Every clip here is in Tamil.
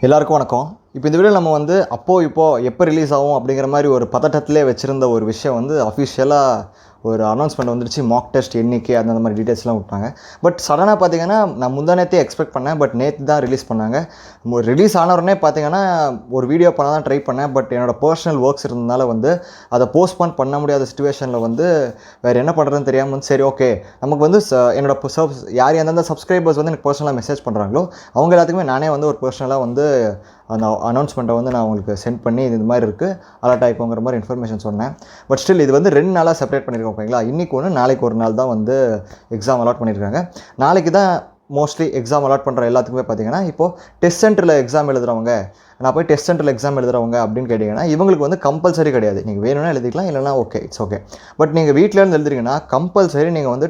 எல்லாருக்கும் வணக்கம். இப்போ இந்த வீடியோ நம்ம வந்து எப்போ ரிலீஸ் ஆகும் அப்படிங்கிற மாதிரி ஒரு பதட்டத்திலே வச்சுருந்த ஒரு விஷயம் வந்து அஃபிஷியலாக ஒரு அனௌன்ஸ்மெண்ட் வந்துடுச்சு. மாக் டெஸ்ட் எண்ணிக்கை அந்த மாதிரி டீட்டெயில்ஸ்லாம் விட்டாங்க. பட் சடனாக பார்த்தீங்கன்னா நான் முந்தானேத்தே எக்ஸ்பெக்ட் பண்ணேன். பட் நேற்று தான் ரிலீஸ் பண்ணாங்க. ரிலீஸ் ஆனவுடனே பார்த்தீங்கன்னா ஒரு வீடியோ பண்ண தான் ட்ரை பண்ணேன். பட் என்னோடய பர்சனல் ஒர்க்ஸ் இருந்ததுனால வந்து அதை போஸ்ட்போன் பண்ண முடியாத சிச்சுவேஷனில் வந்து வேறு என்ன பண்ணுறதுன்னு தெரியாமல் வந்து சரி ஓகே நமக்கு வந்து என்னோட யார் எந்தெந்த சப்ஸ்கிரைபர்ஸ் வந்து எனக்கு பர்சனலாக மெசேஜ் பண்ணுறாங்களோ அவங்க எல்லாத்துக்குமே நானே வந்து ஒரு பர்சனலாக வந்து அந்த அனௌன்ஸ்மெண்ட்டை வந்து நான் உங்களுக்கு சென்ட் பண்ணி இது மாதிரி இருக்குது அலர்ட் ஆகிக்கோங்கிற மாதிரி இன்ஃபர்மேஷன் சொன்னேன். பட் ஸ்டில் இது வந்து 2 நாளாக செப்பரேட் பண்ணியிருக்கோம். ஓகேங்களா, இன்றைக்கி ஒன்று நாளைக்கு ஒரு நாள் தான் வந்து எக்ஸாம் அலாட் பண்ணியிருக்காங்க. நாளைக்கு தான் மோஸ்ட்லி எக்ஸாம் அலாட் பண்ணுற எல்லாத்துக்குமே பார்த்தீங்கன்னா இப்போது டெஸ்ட் சென்டரில் எக்ஸாம் எழுதுகிறவங்க நான் போய் டெஸ்ட் சென்டரில் எக்ஸாம் எழுதுகிறவங்க அப்படின்னு கேட்டிங்கன்னா இவங்களுக்கு வந்து கம்பல்சரி கிடையாது. நீங்கள் வேணும்னா எழுதிக்கலாம், இல்லைனா ஓகே இட்ஸ் ஓகே. பட் நீங்கள் வீட்டிலேருந்து எழுதுறீங்கன்னா கம்பல்சரி நீங்கள் வந்து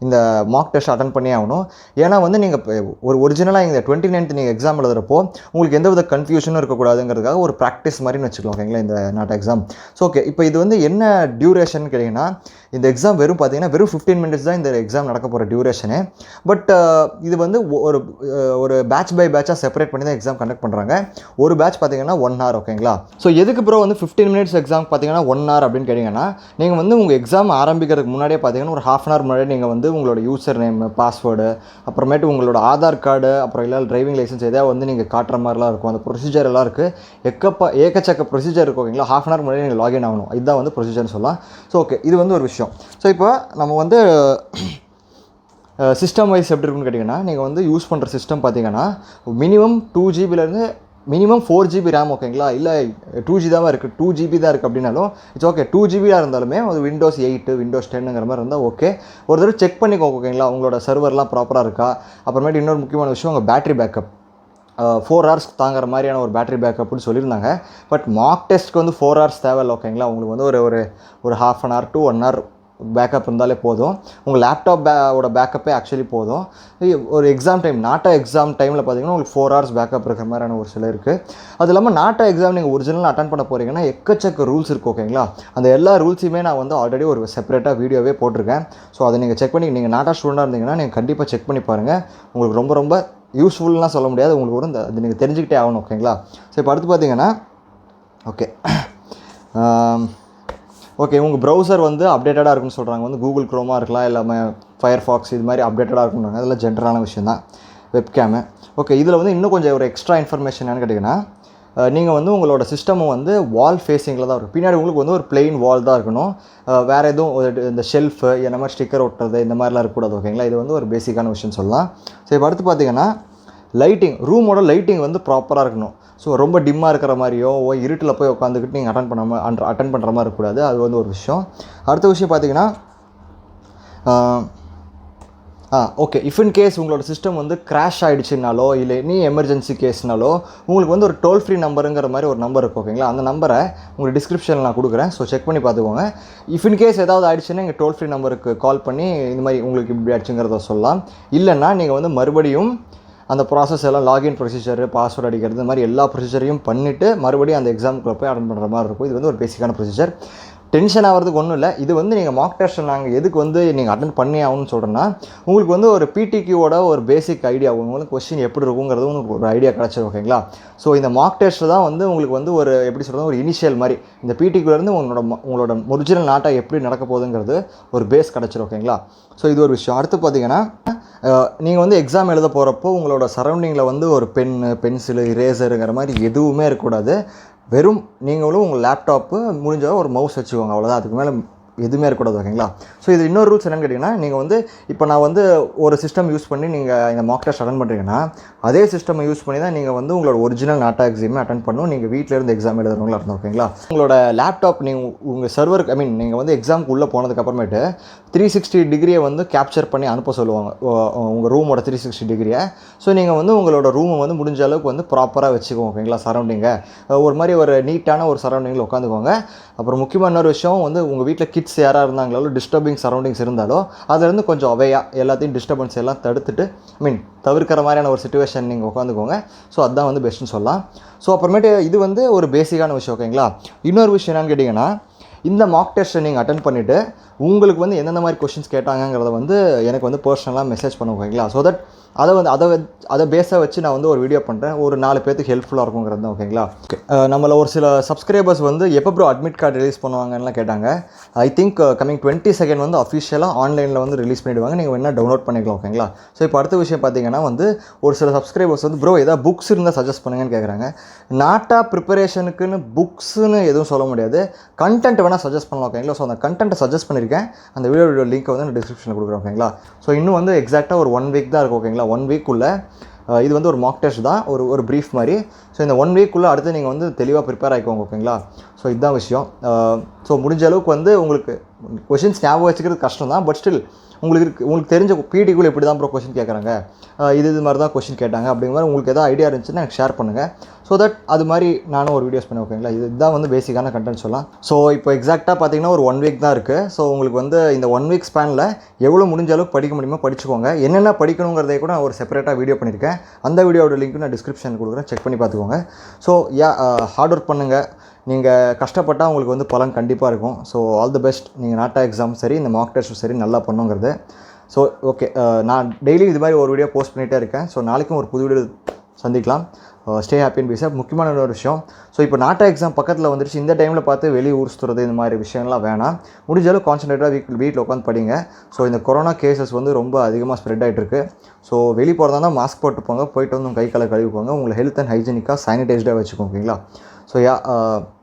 இந்த மாக் டெஸ்ட் அட்டன் பண்ணி ஆகணும். ஏன்னா வந்து நீங்கள் ஒரு ஒரிஜினலாக இந்த 29th நீங்கள் எக்ஸாம் எழுதுகிறப்போ உங்களுக்கு எந்த வித கன்ஃபியூஷனும் இருக்கக்கூடாதுங்கிறதுக்காக ஒரு ப்ராக்டிஸ் மாதிரின்னு வச்சுக்கலாம். ஓகேங்களா, இந்த நாட் எக்ஸாம். ஸோ ஓகே, இப்போ இது வந்து என்ன டியூரேஷன் கேட்டிங்கன்னா இந்த எக்ஸாம் வெறும் 15 மினிட்ஸ் தான் இந்த எக்ஸாம் நடக்க போகிற டியூரேஷனு. பட் இது வந்து ஒரு பேட்ச் பை பேட்சாக செப்பரேட் பண்ணி தான் எக்ஸாம் கண்டக்ட் பண்ணுறாங்க. ஒரு பேட்ச் பார்த்தீங்கன்னா 1 hour. ஓகேங்களா, ஸோ எதுக்கு ப்ரோ வந்து 15 minutes எக்ஸாம் பார்த்தீங்கன்னா 1 hour அப்படின்னு கேட்டிங்கன்னா நீங்கள் வந்து உங்கள் எக்ஸாம் ஆரம்பிக்கிறதுக்கு முன்னாடியே பார்த்தீங்கன்னா ஒரு ½ hour முன்னாடியே நீங்கள் வந்து உங்களோட யூசர் நேம், பாஸ்வேர்டு, அப்புறமேட்டு உங்களோட ஆதார் கார்டு, அப்புறம் இல்லை டிரைவிங் லைசன்ஸ் எதாவது வந்து நீங்கள் காட்டுற மாதிரிலாம் இருக்கும். அந்த ப்ரொசீஜர் எல்லாம் இருக்குது. ஏக்கச்சக்க ப்ரொசீஜர் இருக்கும். ஓகேங்களா, ½ hour முன்னாடி நீங்கள் லாகின் ஆகணும். இதுதான் வந்து ப்ரொசீஜர்னு சொல்லலாம். ஸோ ஓகே, இது வந்து ஒரு விஷயம். ஸோ இப்போ நம்ம வந்து சிஸ்டம் வைஸ் எப்படி இருக்குன்னு கேட்டிங்கன்னா நீங்கள் வந்து யூஸ் பண்ணுற சிஸ்டம் பார்த்தீங்கன்னா minimum 2 GB minimum 4 GB RAM. ஓகேங்களா, இல்லை 2 GB தான் இருக்குது, 2 GB தான் இருக்குது அப்படின்னாலும் இட்ஸ் ஓகே. 2 GB இருந்தாலுமே அது Windows 8 Windows 10ங்கிற மாதிரி இருந்தால் ஓகே. ஒரு தடவை செக் பண்ணிக்கோங்க. ஓகேங்களா, உங்களோட சர்வர்லாம் ப்ராப்பராக இருக்கா. அப்புறமேட்டு இன்னொரு முக்கியமான விஷயம் உங்கள் பேட்டரி பேக்கப் 4 hours தாங்குற மாதிரியான ஒரு பேட்டரி பேக்கப்னு சொல்லியிருந்தாங்க. பட் மாக் டெஸ்ட்டுக்கு வந்து 4 hours தேவையில்லை. ஓகேங்களா, உங்களுக்கு வந்து ஒரு ½ hour to 1 hour பேக்கப் இருந்தாலே போதும். உங்கள் லேப்டாப்போட பேக்கப்பே ஆக்சுவலி போதும். ஒரு எக்ஸாம் டைம் நாட்டா எக்ஸாம் டைமில் பார்த்தீங்கன்னா உங்களுக்கு 4 hours பேக்கப் இருக்கிற மாதிரியான ஒரு சில இருக்குது. அது இல்லாமல் நாட்டா எக்ஸாம் நீங்கள் ஒரிஜினலாக அட்டன் பண்ண போகிறீங்கன்னா எக்கச்சக்க ரூல்ஸ் இருக்குது. ஓகேங்களா, அந்த எல்லா ரூல்ஸுமே நான் வந்து ஆல்ரெடி ஒரு செப்பரேட்டாக வீடியோவே போட்டிருக்கேன். ஸோ அதை நீங்கள் செக் பண்ணி நீங்கள் நாட்டா ஸ்டூடெண்டாக இருந்தீங்கன்னா நீங்கள் கண்டிப்பாக செக் பண்ணி பாருங்கள். உங்களுக்கு ரொம்ப ரொம்ப யூஸ்ஃபுல்லாம் சொல்ல முடியாது, உங்களுக்கு கூட அது நீங்கள் தெரிஞ்சுக்கிட்டே ஆகணும். ஓகேங்களா, ஸோ இப்போ அடுத்து பார்த்தீங்கன்னா ஓகே உங்கள் ப்ரௌசர் வந்து அப்டேட்டடாக இருக்குன்னு சொல்கிறாங்க. வந்து கூகுள் க்ரோமாக இருக்கலாம், இல்லாமல் ஃபயர்ஃபாக்ஸ் இது மாதிரி அப்டேட்டடாக இருக்குன்னு. அதெல்லாம் ஜென்ரலான விஷயம் தான். வெப்கேமு ஓகே. இதில் வந்து இன்னும் கொஞ்சம் ஒரு எக்ஸ்ட்ரா இன்ஃபர்மேஷன் என்னென்னு கேட்டிங்கன்னா நீங்கள் வந்து உங்களோட சிஸ்டமும் வந்து வால் ஃபேஸிங்கில் தான் இருக்கும். பின்னாடி உங்களுக்கு வந்து ஒரு பிளெயின் வால் தான் இருக்கணும். வேறு எதுவும் இந்த ஷெல்ஃபு இந்த மாதிரி ஸ்டிக்கர் ஒட்டுறது இந்த மாதிரிலாம் இருக்கக்கூடாது. ஓகேங்களா, இது வந்து ஒரு பேசிக்கான விஷயம் சொல்லலாம். ஸோ இப்போ அடுத்து பார்த்தீங்கன்னா லைட்டிங், ரூமோட லைட்டிங் வந்து ப்ராப்பராக இருக்கணும். ஸோ ரொம்ப டிம்மாக இருக்கிற மாதிரியோ இருட்டில் போய் உட்காந்துக்கிட்டு நீங்கள் அட்டன் பண்ணுற மாதிரி இருக்கக்கூடாது. அது வந்து ஒரு விஷயம். அடுத்த விஷயம் பார்த்தீங்கன்னா ஓகே, இஃப் இன் கேஸ் உங்களோட சிஸ்டம் வந்து கிராஷ் ஆகிடுச்சுனாலோ இல்லை நீ எமர்ஜென்சி கேஸ்னாலோ உங்களுக்கு வந்து ஒரு டோல் ஃப்ரீ நம்பருங்கிற மாதிரி ஒரு நம்பர் இருக்கும். ஓகேங்களா, அந்த நம்பரை உங்களுக்கு டிஸ்கிரிப்ஷனில் நான் கொடுக்குறேன். ஸோ செக் பண்ணி பார்த்துக்கோங்க. இஃப் இன் கேஸ் ஏதாவது ஆகிடுச்சுன்னா எங்கள் டோல் ஃப்ரீ நம்பருக்கு கால் பண்ணி இந்த மாதிரி உங்களுக்கு இப்படி ஆயிடுச்சுங்கிறத சொல்லலாம். இல்லைன்னா நீங்கள் வந்து மறுபடியும் அந்த ப்ராசஸ் எல்லாம் லாகின் ப்ரொசீஜர், பாஸ்வேர்டு அடிக்கிறது, இந்த மாதிரி எல்லா ப்ரொசீஜரையும் பண்ணிவிட்டு மறுபடியும் அந்த எக்ஸாமுக்குள்ளே போய் அட்டன் பண்ணுற மாதிரி இருக்கும். இது வந்து ஒரு பேசிக்கான ப்ரொசீஜர். டென்ஷன் ஆகிறதுக்கு ஒன்றும் இல்லை. இது வந்து நீங்கள் மாக் டெஸ்ட் நாங்கள் எதுக்கு வந்து நீங்கள் அட்டன் பண்ணி ஆகும்னு சொல்கிறேன்னா உங்களுக்கு வந்து ஒரு பிடிக்யூவோட ஒரு பேசிக் ஐடியா, உங்களுக்கு கொஸ்டின் எப்படி இருக்குங்கிறது உங்களுக்கு ஒரு ஐடியா கிடச்சிடும். ஓகேங்களா, ஸோ இந்த மாக் டெஸ்ட் தான் வந்து உங்களுக்கு வந்து ஒரு எப்படி சொல்கிறது ஒரு இனிஷியல் மாதிரி இந்த பிடிக்யூலேருந்து உங்களோட ஒரிஜினல் நாட்டா எப்படி நடக்க போகுதுங்கிறது ஒரு பேஸ் கிடச்சிடும். ஓகேங்களா, ஸோ இது ஒரு விஷயம். அடுத்து பார்த்தீங்கன்னா நீங்கள் வந்து எக்ஸாம் எழுத போகிறப்போ உங்களோட சரௌண்டிங்கில் வந்து ஒரு பென்சிலு, இரேசருங்கிற மாதிரி எதுவுமே இருக்கக்கூடாது. வெறும் நீங்களும் உங்கள் லேப்டாப்பு முடிஞ்ச ஒரு மவுஸ் வச்சுக்கோங்க, அவ்வளோதான். அதுக்கு மேலே எதுவுமே இருக்கக்கூடாது. ஓகேங்களா, ஸோ இது இன்னொரு ரூல்ஸ் என்னென்னு கேட்டிங்கன்னா நீங்கள் வந்து இப்போ நான் வந்து ஒரு சிஸ்டம் யூஸ் பண்ணி நீங்கள் இந்த மாக் டெஸ்ட் அட்டன் பண்ணுறீங்கன்னா அதே சிஸ்டம் யூஸ் பண்ணி தான் நீங்கள் வந்து உங்களோட ஒரிஜினல் நாட்டா எக்ஸாமே அட்டன் பண்ணணும். நீங்கள் வீட்டில் இருந்து எக்ஸாம் எழுதுறவங்களா இருந்தோம். ஓகேங்களா, உங்களோட லேப்டாப் நீங்கள் உங்கள் சர்வருக்கு நீங்கள் வந்து எக்ஸாமுக்கு உள்ளே போனதுக்கப்புறமேட்டு 360 டிகிரியை வந்து கேப்சர் பண்ணி அனுப்ப சொல்லுவாங்க, உங்கள் ரூமோட 360 டிகிரியை. ஸோ நீங்கள் வந்து உங்களோட ரூமை வந்து முடிஞ்ச அளவுக்கு வந்து ப்ராப்பராக வச்சுக்கோங்க. ஓகேங்களா, சரௌண்டிங்கை ஒரு மாதிரி ஒரு நீட்டான ஒரு சரௌண்டிங்கில் உட்காந்துக்கோங்க. அப்புறம் முக்கியமான இன்னொரு விஷயம் வந்து உங்கள் வீட்டில் கிட்ஸ் யாராக இருந்தாங்களோ டிஸ்டர்பிங் சரௌண்டிங்ஸ் இருந்தாலோ அதிலேருந்து கொஞ்சம் அவையாக எல்லாத்தையும் டிஸ்டர்பன்ஸ் எல்லாம் தவிர்க்கிற மாதிரியான ஒரு சிச்சுவேஷன் நீங்கள் உட்காந்துக்கோங்க. ஸோ அதுதான் வந்து பெஸ்ட்டுன்னு சொல்லலாம். ஸோ அப்புறமேட்டு இது வந்து ஒரு பேசிக்கான விஷயம். ஓகேங்களா, இன்னொரு விஷயம் என்னென்னு கேட்டிங்கன்னா இந்த மாக் டெஸ்ட்டை நீங்கள் அட்டன் பண்ணிவிட்டு உங்களுக்கு வந்து எந்தெந்த மாதிரி கொஷின்ஸ் கேட்டாங்கிறத வந்து எனக்கு வந்து பர்சனலாக மெசேஜ் பண்ண ஓகேங்களா. ஸோ தட் அதை பேஸாக வச்சு நான் வந்து ஒரு வீடியோ பண்ணுறேன், ஒரு 4 பேருக்கு ஹெல்ப்ஃபுல்லாக இருக்குங்கிறது தான் ஓகேங்களா. ஓகே, நம்மள ஒரு சில சப்ஸ்கிரைபர்ஸ் வந்து எப்போ ப்ரோ அட்மிட் கார்டு ரிலீஸ் பண்ணுவாங்கலாம் கேட்டாங்க. ஐ திங்க் கமிங் 22 வந்து அஃபிஷியலாக ஆன்லைனில் வந்து ரிலீஸ் பண்ணிவிடுவாங்க, நீங்கள் வேணால் டவுன்லோட் பண்ணிக்கலாம் ஓகேங்களா. ஸோ இப்போ அடுத்த விஷயம் பார்த்தீங்கன்னா வந்து ஒரு சில சப்ஸ்கிரைபர்ஸ் வந்து ப்ரோ ஏதாவது புக்ஸ் இருந்தால் சஜஸ்ட் பண்ணுங்கன்னு கேட்குறாங்க. நாட்டா ப்ரிப்பரேஷனுக்குன்னு புக்ஸுன்னு எதுவும் சொல்ல முடியாது, கண்டென்ட் வேணால் சஜஸ்ட் பண்ணலாம் ஓகேங்களா. ஸோ அந்த கண்டென்ட்டை சஜஸ்ட் பண்ணியிருக்கேன், அந்த வீடியோ லிங்க்கை வந்து நான் டிஸ்கிரிப்ஷனில் கொடுக்குறேன் ஓகேங்களா. ஸோ இன்னும் வந்து எக்ஸாக்டாக ஒரு 1 வீக் தான் இருக்கும் ஓகேங்களா. 1 வீக்குள்ளே இது வந்து ஒரு மாக் டெஸ்ட் தான், ஒரு ப்ரீஃப் மாதிரி. ஸோ இந்த 1 வீக்குள்ளே அடுத்து நீங்கள் வந்து தெளிவாக ப்ரிப்பேர் ஆகிக்கோங்க ஓகேங்களா. ஸோ இதுதான் விஷயம். ஸோ முடிஞ்ச அளவுக்கு வந்து உங்களுக்கு கொஷின்ஸ் ஞாபகம் வச்சுக்கிறது கஷ்டம் தான், பட் ஸ்டில் உங்களுக்கு தெரிஞ்ச பிடிக்குள்ளே இப்படி தான் ப்ரோ கொஷின் கேட்குறாங்க, இது மாதிரி தான் கொஷின் கேட்டாங்க அப்படிங்கிற மாதிரி உங்களுக்கு எதாவது ஐடியா இருந்துச்சுன்னா எனக்கு ஷேர் பண்ணுங்கள். ஸோ தட் அது மாதிரி நானும் ஒரு வீடியோஸ் பண்ணேன் ஓகேங்களா. இதுதான் வந்து பேசிக்கான கண்டென்ட் சொல்லலாம். ஸோ இப்போ எக்ஸாக்டாக பார்த்தீங்கன்னா ஒரு 1 வீக் தான் இருக்குது. ஸோ உங்களுக்கு வந்து இந்த 1 வீக் ஸ்பேனில் எவ்வளோ முடிஞ்ச அளவுக்கு படிக்க முடியுமோ படிச்சுக்கோங்க. என்னென்ன படிக்கணுங்கிறதை கூட நான் ஒரு செப்பரேட்டாக வீடியோ பண்ணியிருக்கேன், அந்த வீடியோட லிங்க் நான் டிஸ்கிரிப்ஷனில் கொடுக்குறேன், செக் பண்ணி பார்த்துக்கோங்க. ஸோ ஹார்ட் ஒர்க் பண்ணுங்கள், நீங்கள் கஷ்டப்பட்டால் உங்களுக்கு வந்து பலன் கண்டிப்பாக இருக்கும். So all the best. நீங்கள் நாட்டா எக்ஸாம் சரி, இந்த மாக் டெஸ்ட்டும் சரி நல்லா பண்ணுங்கிறது. ஸோ ஓகே, நான் டெய்லி இது மாதிரி ஒரு வீடியோ போஸ்ட் பண்ணிகிட்டே இருக்கேன். ஸோ நாளைக்கும் ஒரு புது வீடியோ சந்திக்கலாம். Stay happy and be safe. முக்கியமான ஒரு விஷயம், ஸோ இப்போ நாட்டா எக்ஸாம் பக்கத்தில் வந்துருச்சு, இந்த டைமில் பார்த்து வெளியே ஊர் சுற்றுறது இந்த மாதிரி விஷயம்லாம் வேணாம். முடிஞ்சாலும் கான்சன்ட்ரேட்டாக வீட்டில் உட்காந்து படிங்க. ஸோ இந்த கொரோனா கேசஸ் வந்து ரொம்ப அதிகமாக ஸ்ப்ரெட் ஆகிட்டுருக்கு. ஸோ வெளியே போகிறதா இருந்தால் மாஸ்க் போட்டு போங்க, போயிட்டு வந்து கை காலை கழுவிக்கோங்க, உங்களை ஹெல்த் அண்ட் ஹைஜீனிக்காக சானிடைஸ்டாக வச்சுக்கோங்க ஓகேங்களா. ஸோ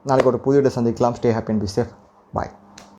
நாளைக்கு ஒரு புது வீடியோ சந்திக்கலாம். Stay happy and be safe. Bye.